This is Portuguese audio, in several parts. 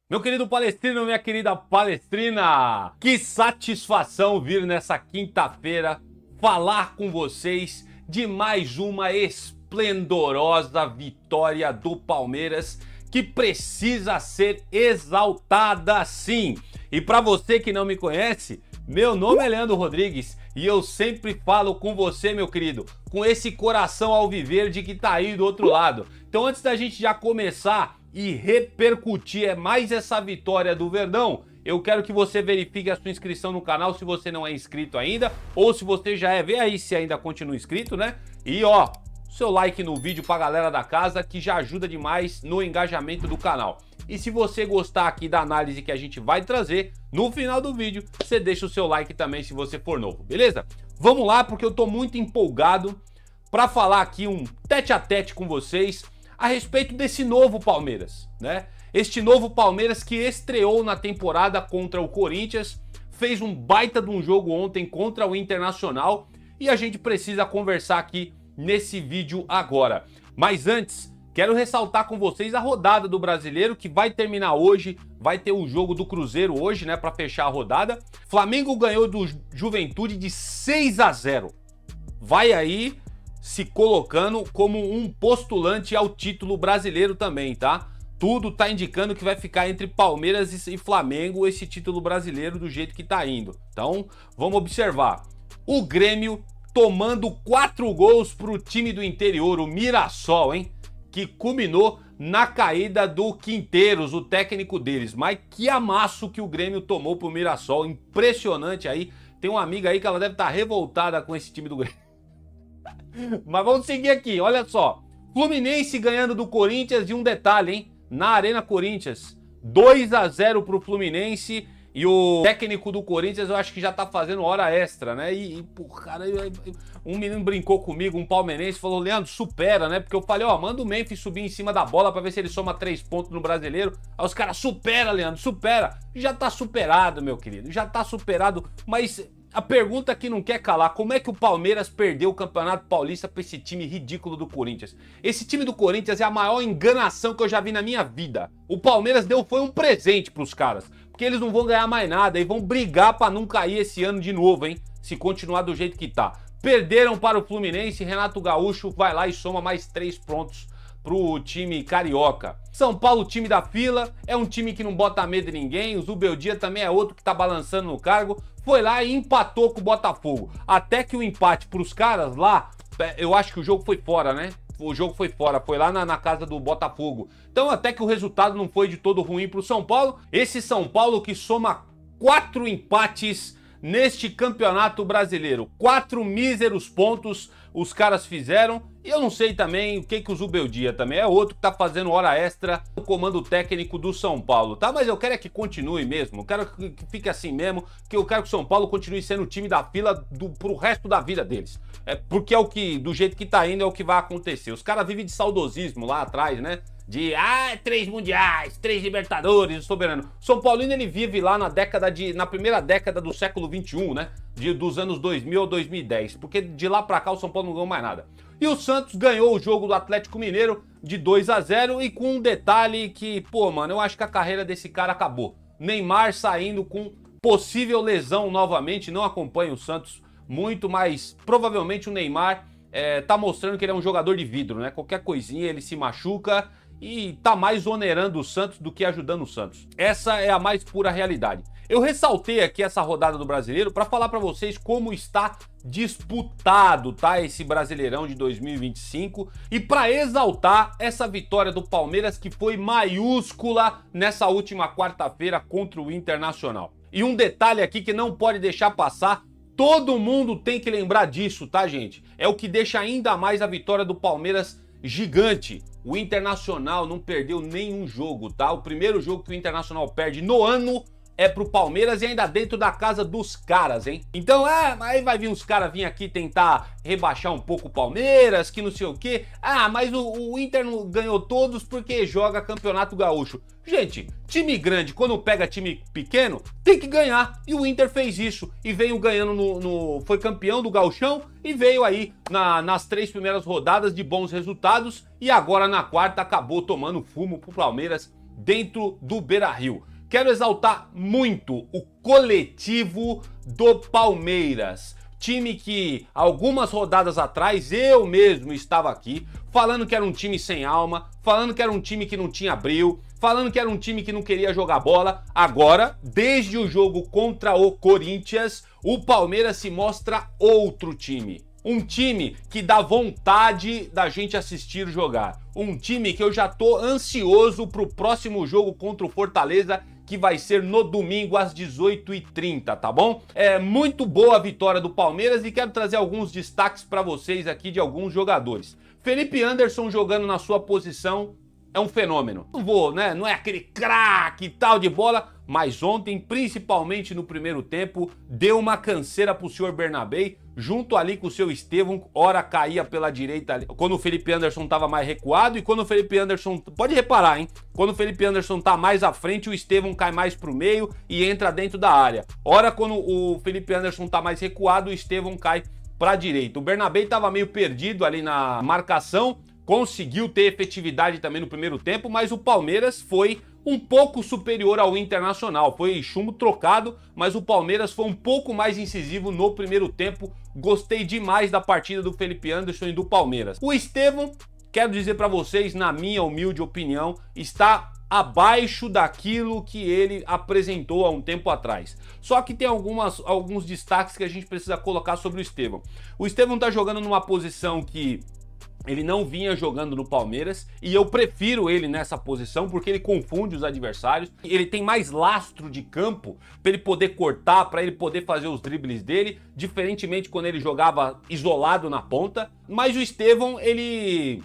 Meu querido palestrino, minha querida palestrina, que satisfação vir nessa quinta-feira falar com vocês de mais uma esplendorosa vitória do Palmeiras que precisa ser exaltada sim. E para você que não me conhece, meu nome é Leandro Rodrigues e eu sempre falo com você, meu querido, com esse coração alviverde que tá aí do outro lado. Então antes da gente já começar e repercutir mais essa vitória do Verdão, eu quero que você verifique a sua inscrição no canal se você não é inscrito ainda, ou se você já é, vê aí se ainda continua inscrito, né? E ó, seu like no vídeo pra galera da casa, que já ajuda demais no engajamento do canal. E se você gostar aqui da análise que a gente vai trazer, no final do vídeo, você deixa o seu like também se você for novo, beleza? Vamos lá, porque eu tô muito empolgado pra falar aqui um tete a tete com vocês a respeito desse novo Palmeiras, né? Este novo Palmeiras que estreou na temporada contra o Corinthians, fez um baita de um jogo ontem contra o Internacional e a gente precisa conversar aqui nesse vídeo agora. Mas antes, quero ressaltar com vocês a rodada do Brasileiro que vai terminar hoje, vai ter o jogo do Cruzeiro hoje, né, para fechar a rodada. Flamengo ganhou do Juventude de 6-0. Vai aí se colocando como um postulante ao título brasileiro também, tá? Tudo tá indicando que vai ficar entre Palmeiras e Flamengo esse título brasileiro do jeito que tá indo. Então, vamos observar. O Grêmio tomando 4 gols pro time do interior, o Mirassol, hein? Que culminou na caída do Quinteiros, o técnico deles. Mas que amasso que o Grêmio tomou pro Mirassol, impressionante aí. Tem uma amiga aí que ela deve estar revoltada com esse time do Grêmio. Mas vamos seguir aqui, olha só. Fluminense ganhando do Corinthians e um detalhe, hein? Na Arena Corinthians, 2-0 pro Fluminense e o técnico do Corinthians eu acho que já tá fazendo hora extra, né? Pô, cara, um menino brincou comigo, um palmeirense, falou, Leandro, supera, né? Porque eu falei, ó, manda o Memphis subir em cima da bola pra ver se ele soma 3 pontos no Brasileiro. Aí os caras, supera, Leandro, supera. Já tá superado, meu querido, já tá superado, mas a pergunta que não quer calar, como é que o Palmeiras perdeu o Campeonato Paulista para esse time ridículo do Corinthians? Esse time do Corinthians é a maior enganação que eu já vi na minha vida. O Palmeiras foi um presente pros caras, porque eles não vão ganhar mais nada e vão brigar para não cair esse ano de novo, hein? Se continuar do jeito que tá. Perderam para o Fluminense, Renato Gaúcho vai lá e soma mais 3 pontos pro time carioca. São Paulo, time da fila, é um time que não bota medo em ninguém, o Zubeldia também é outro que tá balançando no cargo, foi lá e empatou com o Botafogo. Até que o empate pros caras lá, eu acho que o jogo foi fora, né? O jogo foi fora, foi lá na casa do Botafogo. Então até que o resultado não foi de todo ruim pro São Paulo. Esse São Paulo que soma 4 empates neste Campeonato Brasileiro. 4 míseros pontos os caras fizeram. E eu não sei também o que o Zubeldia também é outro que tá fazendo hora extra no comando técnico do São Paulo, tá? Mas eu quero é que continue mesmo, eu quero que fique assim mesmo, que eu quero que o São Paulo continue sendo o time da fila pro resto da vida deles. É porque é o que, do jeito que tá indo, é o que vai acontecer. Os caras vivem de saudosismo lá atrás, né? De 3 mundiais, 3 Libertadores, o soberano. São Paulino ele vive lá na primeira década do século 21, né? Dos anos 2000 ao 2010, porque de lá pra cá o São Paulo não ganhou mais nada. E o Santos ganhou o jogo do Atlético Mineiro de 2-0 e com um detalhe que, pô, mano, eu acho que a carreira desse cara acabou. Neymar saindo com possível lesão novamente, não acompanha o Santos muito, mas provavelmente o Neymar tá mostrando que ele é um jogador de vidro, né? Qualquer coisinha ele se machuca e tá mais onerando o Santos do que ajudando o Santos. Essa é a mais pura realidade. Eu ressaltei aqui essa rodada do Brasileiro para falar para vocês como está disputado, tá, esse Brasileirão de 2025 e para exaltar essa vitória do Palmeiras que foi maiúscula nessa última quarta-feira contra o Internacional. E um detalhe aqui que não pode deixar passar, todo mundo tem que lembrar disso, tá, gente? É o que deixa ainda mais a vitória do Palmeiras gigante. O Internacional não perdeu nenhum jogo, tá? O primeiro jogo que o Internacional perde no ano é pro Palmeiras e ainda dentro da casa dos caras, hein? Então, aí vai vir uns caras vir aqui tentar rebaixar um pouco o Palmeiras, que não sei o quê. Mas o Inter não ganhou todos porque joga Campeonato Gaúcho. Gente, time grande, quando pega time pequeno, tem que ganhar. E o Inter fez isso e veio ganhando foi campeão do Gauchão e veio aí nas 3 primeiras rodadas de bons resultados. E agora na quarta acabou tomando fumo pro Palmeiras dentro do Beira-Rio. Quero exaltar muito o coletivo do Palmeiras. Time que algumas rodadas atrás eu mesmo estava aqui falando que era um time sem alma, falando que era um time que não tinha brio, falando que era um time que não queria jogar bola. Agora, desde o jogo contra o Corinthians, o Palmeiras se mostra outro time. Um time que dá vontade da gente assistir jogar. Um time que eu já tô ansioso pro próximo jogo contra o Fortaleza, que vai ser no domingo às 18h30, tá bom? É muito boa a vitória do Palmeiras e quero trazer alguns destaques para vocês aqui de alguns jogadores. Felipe Anderson jogando na sua posição é um fenômeno. Não vou, né? Não é aquele craque e tal de bola, mas ontem, principalmente no primeiro tempo, deu uma canseira pro senhor Bernabei, junto ali com o seu Estevão, ora caía pela direita ali, quando o Felipe Anderson tava mais recuado, e quando o Felipe Anderson, pode reparar, hein? Quando o Felipe Anderson tá mais à frente, o Estevão cai mais pro meio e entra dentro da área. Ora, quando o Felipe Anderson tá mais recuado, o Estevão cai pra direita. O Bernabei tava meio perdido ali na marcação, conseguiu ter efetividade também no primeiro tempo, mas o Palmeiras foi um pouco superior ao Internacional. Foi chumbo trocado, mas o Palmeiras foi um pouco mais incisivo no primeiro tempo. Gostei demais da partida do Felipe Anderson e do Palmeiras. O Estevão, quero dizer para vocês, na minha humilde opinião, está abaixo daquilo que ele apresentou há um tempo atrás. Só que tem alguns destaques que a gente precisa colocar sobre o Estevão. O Estevão tá jogando numa posição que ele não vinha jogando no Palmeiras e eu prefiro ele nessa posição porque ele confunde os adversários. Ele tem mais lastro de campo para ele poder cortar, para ele poder fazer os dribles dele, diferentemente quando ele jogava isolado na ponta. Mas o Estevão, ele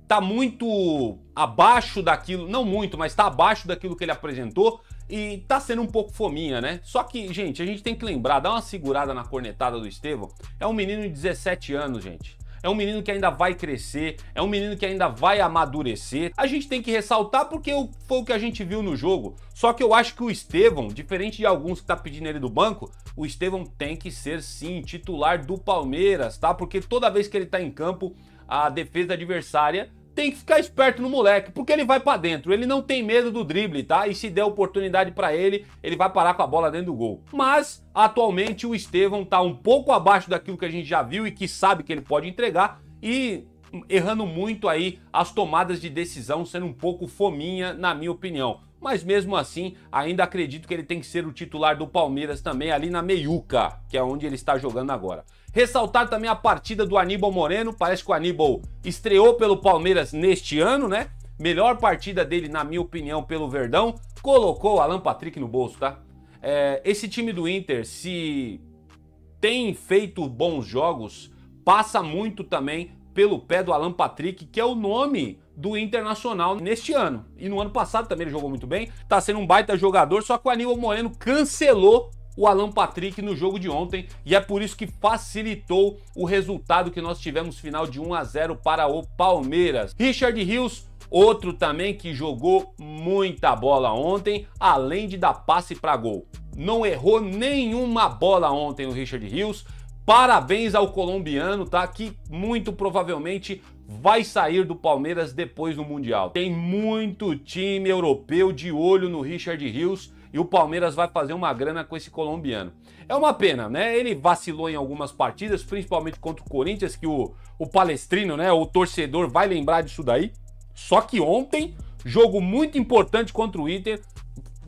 tá muito abaixo daquilo, não muito, mas tá abaixo daquilo que ele apresentou e tá sendo um pouco fominha, né? Só que, gente, a gente tem que lembrar, dar uma segurada na cornetada do Estevão. É um menino de 17 anos, gente. É um menino que ainda vai crescer, é um menino que ainda vai amadurecer. A gente tem que ressaltar porque foi o que a gente viu no jogo. Só que eu acho que o Estevão, diferente de alguns que tá pedindo ele do banco, o Estevão tem que ser sim titular do Palmeiras, tá? Porque toda vez que ele tá em campo, a defesa adversária tem que ficar esperto no moleque, porque ele vai pra dentro, ele não tem medo do drible, tá? E se der oportunidade pra ele, ele vai parar com a bola dentro do gol. Mas, atualmente, o Estevão tá um pouco abaixo daquilo que a gente já viu e que sabe que ele pode entregar e errando muito aí as tomadas de decisão, sendo um pouco fominha, na minha opinião. Mas mesmo assim, ainda acredito que ele tem que ser o titular do Palmeiras também ali na meiuca, que é onde ele está jogando agora. Ressaltar também a partida do Aníbal Moreno, parece que o Aníbal estreou pelo Palmeiras neste ano, né? Melhor partida dele, na minha opinião, pelo Verdão. Colocou o Alan Patrick no bolso, tá? Esse time do Inter, se tem feito bons jogos, passa muito também pelo pé do Alan Patrick, que é o nome do Internacional neste ano. E no ano passado também ele jogou muito bem, tá sendo um baita jogador, só que o Aníbal Moreno cancelou o Alan Patrick no jogo de ontem e é por isso que facilitou o resultado que nós tivemos final de 1-0 para o Palmeiras. Richard Rios, outro também que jogou muita bola ontem, além de dar passe para gol. Não errou nenhuma bola ontem o Richard Rios. Parabéns ao colombiano, tá? Que muito provavelmente vai sair do Palmeiras depois do Mundial. Tem muito time europeu de olho no Richard Rios e o Palmeiras vai fazer uma grana com esse colombiano. É uma pena, né? Ele vacilou em algumas partidas, principalmente contra o Corinthians, que o Palestrino, né? O torcedor vai lembrar disso daí. Só que ontem, jogo muito importante contra o Inter,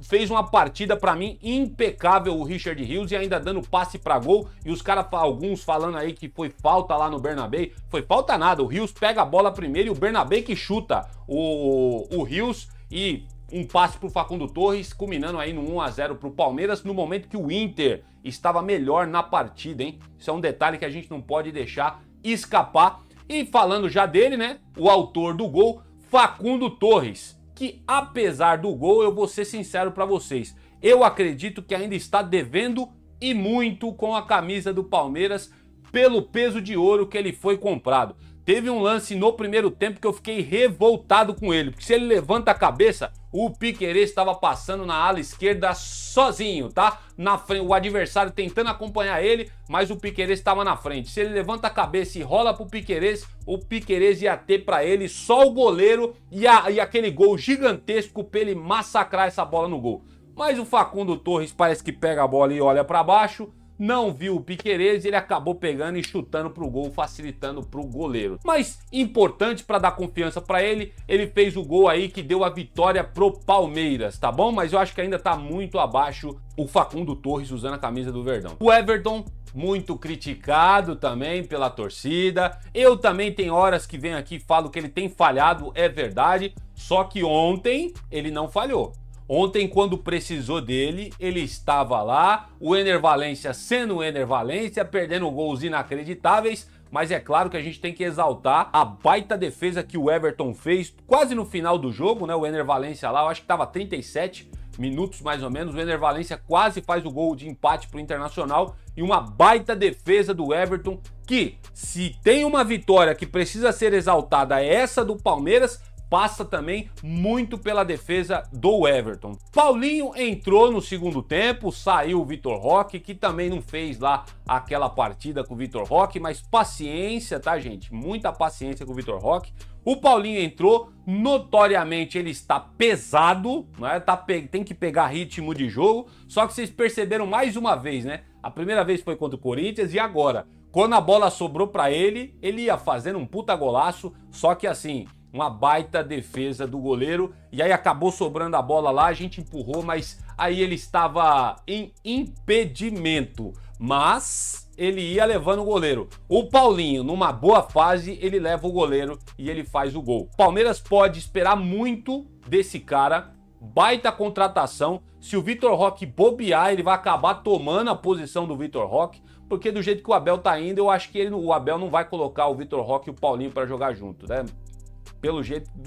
fez uma partida pra mim impecável o Richard Rios e ainda dando passe pra gol. E os caras, alguns falando aí que foi falta lá no Bernabei. Foi falta nada, o Rios pega a bola primeiro e o Bernabei que chuta o Rios e um passe pro Facundo Torres, culminando aí no 1-0 pro Palmeiras, no momento que o Inter estava melhor na partida, hein? Isso é um detalhe que a gente não pode deixar escapar. E falando já dele, né? O autor do gol, Facundo Torres, que apesar do gol, eu vou ser sincero para vocês, eu acredito que ainda está devendo e muito com a camisa do Palmeiras pelo peso de ouro que ele foi comprado. Teve um lance no primeiro tempo que eu fiquei revoltado com ele, porque se ele levanta a cabeça, o Piquerez estava passando na ala esquerda sozinho, tá? Na frente, o adversário tentando acompanhar ele, mas o Piquerez estava na frente. Se ele levanta a cabeça e rola pro Piquerez, o Piquerez ia ter para ele só o goleiro e aquele gol gigantesco para ele massacrar essa bola no gol. Mas o Facundo Torres parece que pega a bola e olha para baixo, não viu o Piquerez e ele acabou pegando e chutando pro gol, facilitando pro goleiro. Mas importante para dar confiança para ele, ele fez o gol aí que deu a vitória pro Palmeiras, tá bom? Mas eu acho que ainda tá muito abaixo o Facundo Torres usando a camisa do Verdão. O Everton, muito criticado também pela torcida. Eu também tem horas que venho aqui e falo que ele tem falhado, é verdade. Só que ontem ele não falhou. Ontem, quando precisou dele, ele estava lá, o Ener Valencia sendo o Ener Valencia, perdendo gols inacreditáveis, mas é claro que a gente tem que exaltar a baita defesa que o Everton fez quase no final do jogo, né? O Ener Valencia lá, eu acho que estava 37 minutos mais ou menos, o Ener Valencia quase faz o gol de empate para o Internacional e uma baita defesa do Everton que, se tem uma vitória que precisa ser exaltada, é essa do Palmeiras, passa também muito pela defesa do Everton. Paulinho entrou no segundo tempo, saiu o Vitor Roque, que também não fez lá aquela partida com o Vitor Roque, mas paciência, tá, gente? Muita paciência com o Vitor Roque. O Paulinho entrou, notoriamente ele está pesado, né? Tem que pegar ritmo de jogo, só que vocês perceberam mais uma vez, né? A primeira vez foi contra o Corinthians e agora, quando a bola sobrou para ele, ele ia fazendo um puta golaço, só que assim, uma baita defesa do goleiro, e aí acabou sobrando a bola lá, a gente empurrou, mas aí ele estava em impedimento, mas ele ia levando o goleiro. O Paulinho, numa boa fase, ele leva o goleiro e ele faz o gol. Palmeiras pode esperar muito desse cara, baita contratação. Se o Vitor Roque bobear, ele vai acabar tomando a posição do Vitor Roque, porque do jeito que o Abel tá indo, eu acho que o Abel não vai colocar o Vitor Roque e o Paulinho para jogar junto, né?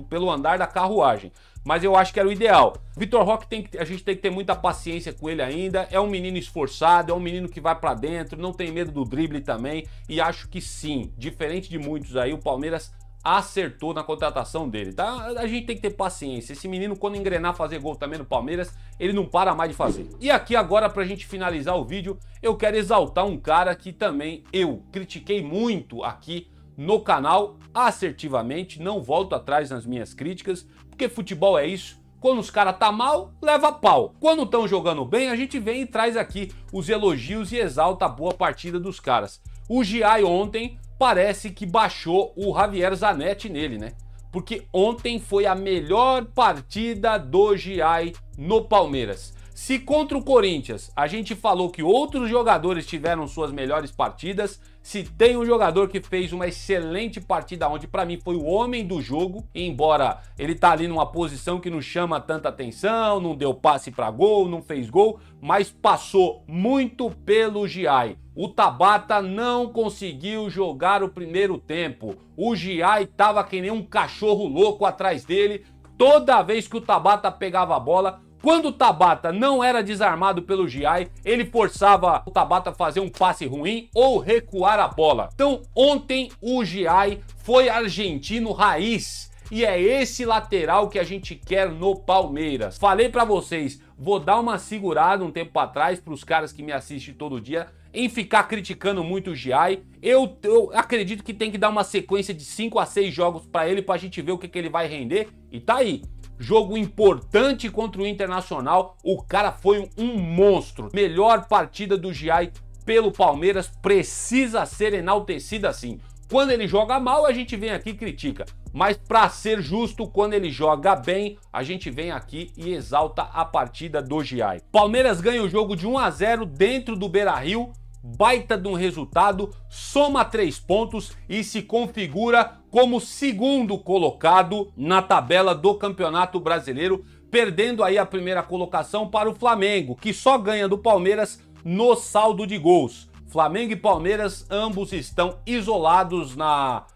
Pelo andar da carruagem, mas eu acho que era o ideal. Vitor Roque a gente tem que ter muita paciência com ele ainda, é um menino esforçado, é um menino que vai pra dentro, não tem medo do drible também, e acho que sim, diferente de muitos aí, o Palmeiras acertou na contratação dele, tá? A gente tem que ter paciência, esse menino quando engrenar fazer gol também no Palmeiras, ele não para mais de fazer. E aqui agora, pra gente finalizar o vídeo, eu quero exaltar um cara que também eu critiquei muito aqui no canal, assertivamente, não volto atrás nas minhas críticas, porque futebol é isso, quando os caras tá mal, leva pau. Quando estão jogando bem, a gente vem e traz aqui os elogios e exalta a boa partida dos caras. O Giai ontem parece que baixou o Javier Zanetti nele, né? Porque ontem foi a melhor partida do Giai no Palmeiras. Se contra o Corinthians a gente falou que outros jogadores tiveram suas melhores partidas, se tem um jogador que fez uma excelente partida onde para mim foi o homem do jogo, embora ele tá ali numa posição que não chama tanta atenção, não deu passe para gol, não fez gol, mas passou muito pelo Giai. O Tabata não conseguiu jogar o primeiro tempo. O Giai tava que nem um cachorro louco atrás dele. Toda vez que o Tabata pegava a bola, quando o Tabata não era desarmado pelo Giai, ele forçava o Tabata a fazer um passe ruim ou recuar a bola. Então ontem o Giai foi argentino raiz. E é esse lateral que a gente quer no Palmeiras. Falei pra vocês, vou dar uma segurada um tempo atrás pros caras que me assistem todo dia em ficar criticando muito o Giai. Eu acredito que tem que dar uma sequência de 5 a 6 jogos pra ele pra gente ver o que ele vai render. E tá aí. Jogo importante contra o Internacional, o cara foi um monstro. Melhor partida do Giai pelo Palmeiras, precisa ser enaltecida assim. Quando ele joga mal, a gente vem aqui e critica. Mas para ser justo, quando ele joga bem, a gente vem aqui e exalta a partida do Giai. Palmeiras ganha o jogo de 1 a 0 dentro do Beira-Rio. Baita de um resultado, soma 3 pontos e se configura como segundo colocado na tabela do Campeonato Brasileiro, perdendo aí a primeira colocação para o Flamengo, que só ganha do Palmeiras no saldo de gols. Flamengo e Palmeiras ambos estão isolados na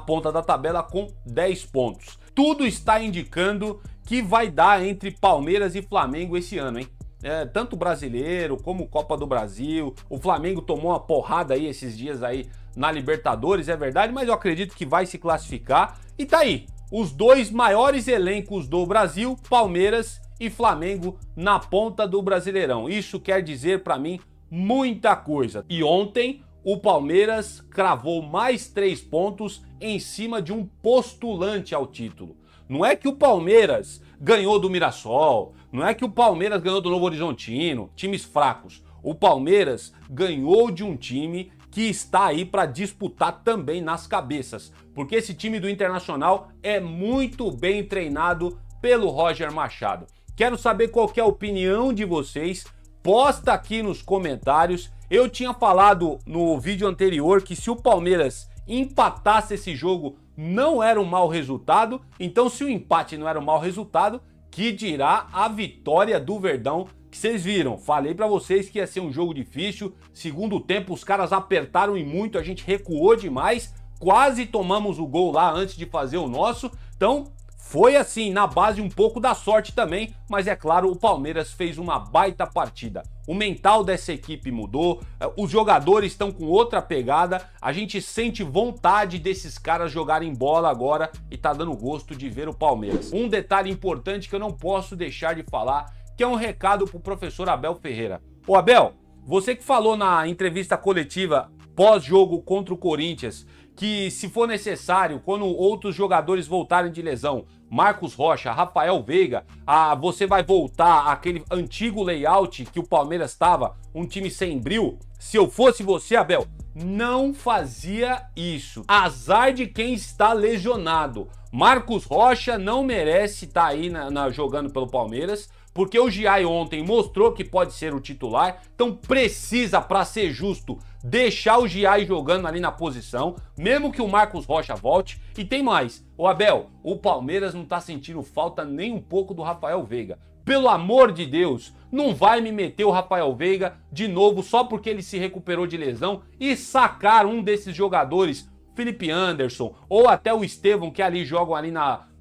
ponta da tabela com 10 pontos. Tudo está indicando que vai dar entre Palmeiras e Flamengo esse ano, hein? Tanto brasileiro como Copa do Brasil. O Flamengo tomou uma porrada aí esses dias aí na Libertadores, é verdade, mas eu acredito que vai se classificar. E tá aí, os dois maiores elencos do Brasil, Palmeiras e Flamengo, na ponta do Brasileirão. Isso quer dizer para mim muita coisa. E ontem o Palmeiras cravou mais 3 pontos em cima de um postulante ao título. Não é que o Palmeiras ganhou do Mirassol, não é que o Palmeiras ganhou do Novo Horizontino, times fracos. O Palmeiras ganhou de um time que está aí para disputar também nas cabeças, porque esse time do Internacional é muito bem treinado pelo Roger Machado. Quero saber qual que é a opinião de vocês, posta aqui nos comentários. Eu tinha falado no vídeo anterior que se o Palmeiras empatasse esse jogo não era um mau resultado, então se o empate não era um mau resultado, que dirá a vitória do Verdão, que vocês viram. Falei pra vocês que ia ser um jogo difícil, segundo tempo os caras apertaram e muito, a gente recuou demais, quase tomamos o gol lá antes de fazer o nosso, então foi assim, na base um pouco da sorte também, mas é claro, o Palmeiras fez uma baita partida. O mental dessa equipe mudou, os jogadores estão com outra pegada, a gente sente vontade desses caras jogarem bola agora e tá dando gosto de ver o Palmeiras. Um detalhe importante que eu não posso deixar de falar, que é um recado pro professor Abel Ferreira. Ô Abel, você que falou na entrevista coletiva pós-jogo contra o Corinthians, que se for necessário, quando outros jogadores voltarem de lesão, Marcos Rocha, Rafael Veiga, você vai voltar àquele antigo layout que o Palmeiras estava, um time sem bril. Se eu fosse você, Abel, não fazia isso. Azar de quem está lesionado. Marcos Rocha não merece estar aí jogando pelo Palmeiras, porque o Giai ontem mostrou que pode ser o titular, então precisa, para ser justo, deixar o Giai jogando ali na posição, mesmo que o Marcos Rocha volte. E tem mais, o Abel, o Palmeiras não tá sentindo falta nem um pouco do Rafael Veiga. Pelo amor de Deus, não vai me meter o Rafael Veiga de novo só porque ele se recuperou de lesão e sacar um desses jogadores, Felipe Anderson ou até o Estevão, que ali jogam ali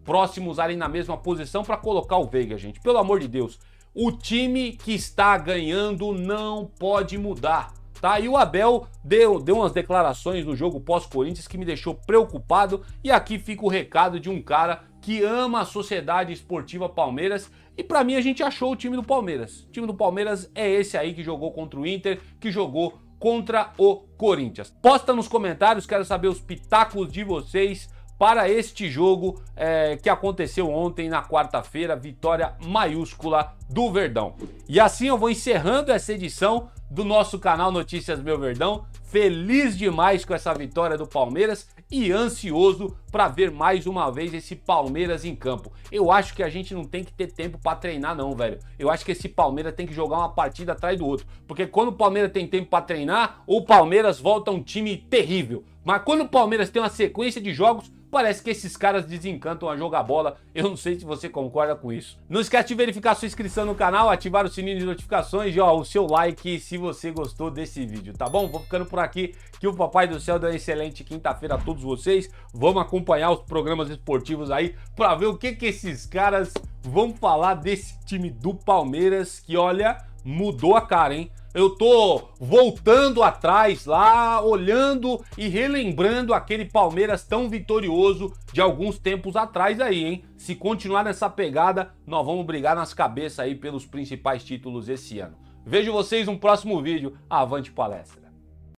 próximos ali na mesma posição, para colocar o Veiga, gente. Pelo amor de Deus, o time que está ganhando não pode mudar, tá? E o Abel deu umas declarações no jogo pós-Corinthians que me deixou preocupado, e aqui fica o recado de um cara que ama a Sociedade Esportiva Palmeiras, e pra mim a gente achou o time do Palmeiras. O time do Palmeiras é esse aí que jogou contra o Inter, que jogou contra o Corinthians. Posta nos comentários, quero saber os pitacos de vocês para este jogo que aconteceu ontem na quarta-feira, vitória maiúscula do Verdão. E assim eu vou encerrando essa edição do nosso canal Notícias Meu Verdão. Feliz demais com essa vitória do Palmeiras e ansioso para ver mais uma vez esse Palmeiras em campo. Eu acho que a gente não tem que ter tempo para treinar não, velho. Eu acho que esse Palmeiras tem que jogar uma partida atrás do outro, porque quando o Palmeiras tem tempo para treinar, o Palmeiras volta um time terrível. Mas quando o Palmeiras tem uma sequência de jogos, parece que esses caras desencantam a jogar bola. Eu não sei se você concorda com isso. Não esquece de verificar sua inscrição no canal, ativar o sininho de notificações e o seu like se você gostou desse vídeo, tá bom? Vou ficando por aqui, que o Papai do Céu deu uma excelente quinta-feira a todos vocês. Vamos acompanhar os programas esportivos aí para ver o que esses caras vão falar desse time do Palmeiras, que olha, mudou a cara, hein? Eu tô voltando atrás lá, olhando e relembrando aquele Palmeiras tão vitorioso de alguns tempos atrás aí, hein? Se continuar nessa pegada, nós vamos brigar nas cabeças aí pelos principais títulos esse ano. Vejo vocês no próximo vídeo. Avante palestra!